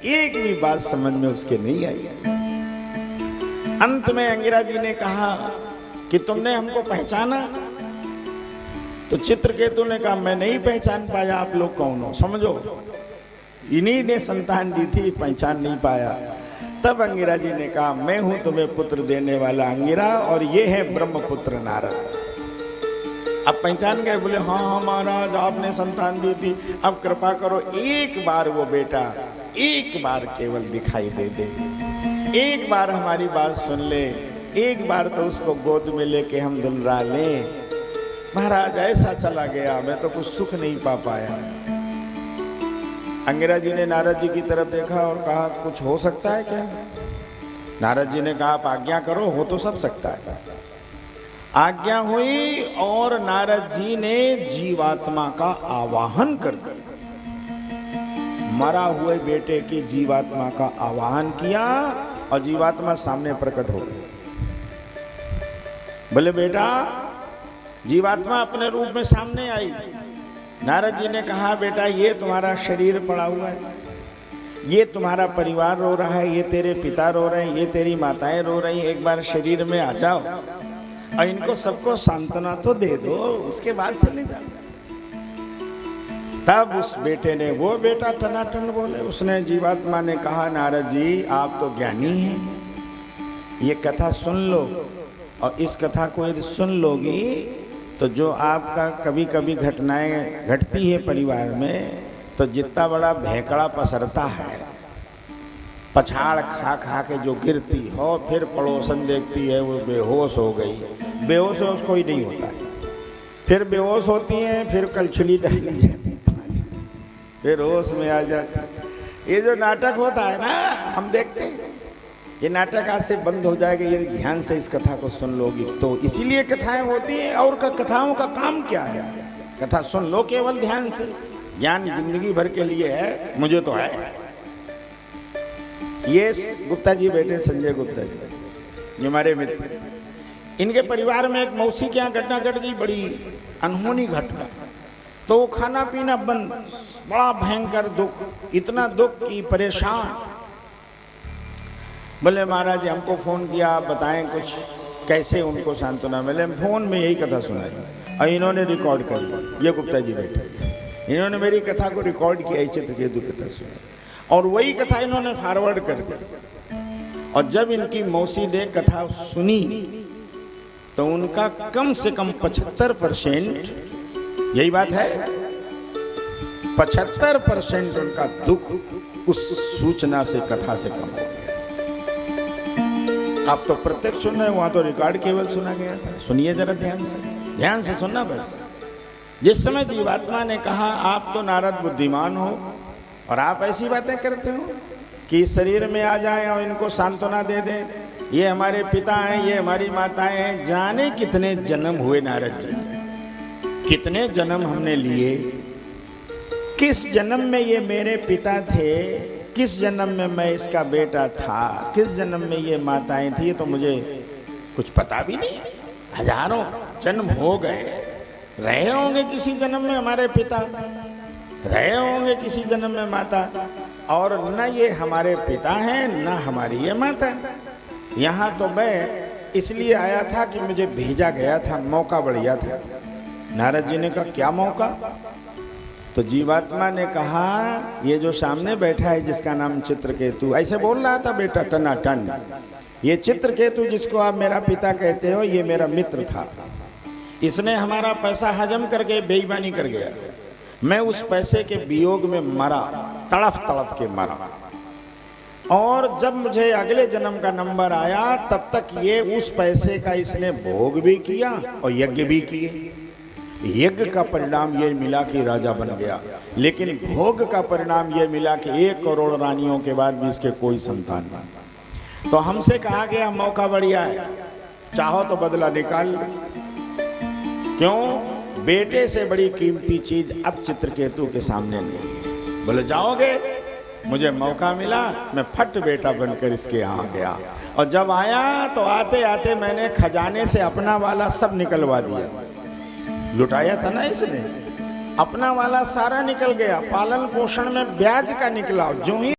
एक भी बात समझ में उसके नहीं आई। अंत में अंगिरा जी ने कहा कि तुमने हमको पहचाना? तो चित्रकेतु ने कहा मैं नहीं पहचान पाया, आप लोग कौन हो, समझो इन्हीं ने संतान दी थी, पहचान नहीं पाया। तब अंगिरा जी ने कहा मैं हूं तुम्हें पुत्र देने वाला अंगिरा, और ये है ब्रह्मपुत्र नारद। अब पहचान गए? बोले हाँ हाँ महाराज आपने संतान दी थी, अब कृपा करो एक बार वो बेटा एक बार केवल दिखाई दे दे, एक बार हमारी बात सुन ले, एक बार तो उसको गोद में लेके हम दुलरा लें। महाराज ऐसा चला गया, मैं तो कुछ सुख नहीं पा पाया। अंगिरा जी ने नारद जी की तरफ देखा और कहा कुछ हो सकता है क्या? नारद जी ने कहा आप आज्ञा करो, हो तो सब सकता है। आज्ञा हुई और नारद जी ने जीवात्मा का आवाहन कर दिया। मरा हुए बेटे की जीवात्मा का आवाहन किया और जीवात्मा सामने प्रकट हो गई। बोले बेटा, जीवात्मा अपने रूप में सामने आई। नारद जी ने कहा बेटा ये तुम्हारा शरीर पड़ा हुआ है, ये तुम्हारा परिवार रो रहा है, ये तेरे पिता रो रहे हैं, ये तेरी माताएं रो रही हैं, एक बार शरीर में आ जाओ और इनको सबको सांत्वना तो दे दो, उसके बाद चले जाओ। तब उस बेटे ने, वो बेटा टनाटन बोले, उसने जीवात्मा ने कहा नारद जी आप तो ज्ञानी हैं, ये कथा सुन लो, और इस कथा को यदि सुन लोगी तो जो आपका कभी कभी घटनाएं घटती है परिवार में, तो जितना बड़ा भैकड़ा पसरता है, पछाड़ खा खा के जो गिरती हो, फिर पड़ोसन देखती है वो बेहोश हो गई, बेहोश हो उसको ही नहीं होता है, फिर बेहोश होती है, फिर कलछुली डाली जाती है, फिर होश में आ जाती। ये जो नाटक होता है ना, हम देखते हैं, ये नाटक आज से बंद हो जाएगा यदि ध्यान से इस कथा को सुन लोगी तो। इसीलिए कथाएं होती हैं, और कथाओं का काम क्या है? कथा सुन लो केवल ध्यान से, ज्ञान जिंदगी भर के लिए है, मुझे तो है। ये गुप्ता जी बैठे, संजय गुप्ता जी, ये हमारे मित्र, इनके परिवार में एक मौसी के यहाँ घटना घट गई, बड़ी अनहोनी घटना। तो वो खाना पीना बंद, बड़ा भयंकर दुख, इतना दुख कि परेशान। बोले महाराज जी हमको फोन किया, आप बताएं कुछ कैसे उनको सांत्वना मिले। फोन में यही कथा सुनाई और इन्होंने रिकॉर्ड कर ली। ये गुप्ता जी बैठे, इन्होंने मेरी कथा को रिकॉर्ड किया, चित्रकेतु कथा सुनी, और वही कथा इन्होंने फॉरवर्ड कर दी। और जब इनकी मौसी ने कथा सुनी तो उनका कम से कम 75%, यही बात है, 75% उनका दुख उस सूचना से, कथा से कम हो गया। आप तो प्रत्यक्ष सुन रहे, वहां तो रिकॉर्ड केवल सुना गया था। सुनिए जरा ध्यान से सुनना बस। जिस समय जीवात्मा ने कहा आप तो नारद बुद्धिमान हो और आप ऐसी बातें करते हो कि इस शरीर में आ जाएं और इनको सांत्वना दे दें, ये हमारे पिता हैं, ये हमारी माताएं हैं, जाने कितने जन्म हुए नारद जी, कितने जन्म हमने लिए, किस जन्म में ये मेरे पिता थे, किस जन्म में मैं इसका बेटा था, किस जन्म में ये माताएं थी, तो मुझे कुछ पता भी नहीं। हजारों जन्म हो गए, रहे होंगे किसी जन्म में हमारे पिता, रहे होंगे किसी जन्म में माता, और न ये हमारे पिता हैं न हमारी ये माता। यहाँ तो मैं इसलिए आया था कि मुझे भेजा गया था, मौका बढ़िया था। नारद जी ने कहा क्या मौका? तो जीवात्मा ने कहा ये जो सामने बैठा है जिसका नाम चित्रकेतु, ऐसे बोल रहा था बेटा टनाटन, ये चित्रकेतु जिसको आप मेरा पिता कहते हो, ये मेरा मित्र था, इसने हमारा पैसा हजम करके बेईमानी कर गया, मैं उस पैसे के वियोग में मरा, तड़फ तड़फ के मरा, और जब मुझे अगले जन्म का नंबर आया तब तक ये उस पैसे का इसने भोग भी किया और यज्ञ भी किए। यज्ञ का परिणाम ये मिला कि राजा बन गया, लेकिन भोग का परिणाम ये मिला कि 1 करोड़ रानियों के बाद भी इसके कोई संतान नहीं। तो हमसे कहा गया मौका बढ़िया है, चाहो तो बदला निकाल लो। क्यों? बेटे से बड़ी कीमती चीज अब चित्रकेतु के सामने नहीं है। बोले जाओगे? मुझे मौका मिला, मैं फट बेटा बनकर इसके यहाँ गया, और जब आया तो आते आते मैंने खजाने से अपना वाला सब निकलवा दिया। लुटाया था ना इसने, अपना वाला सारा निकल गया, पालन पोषण में ब्याज का निकला। जो ही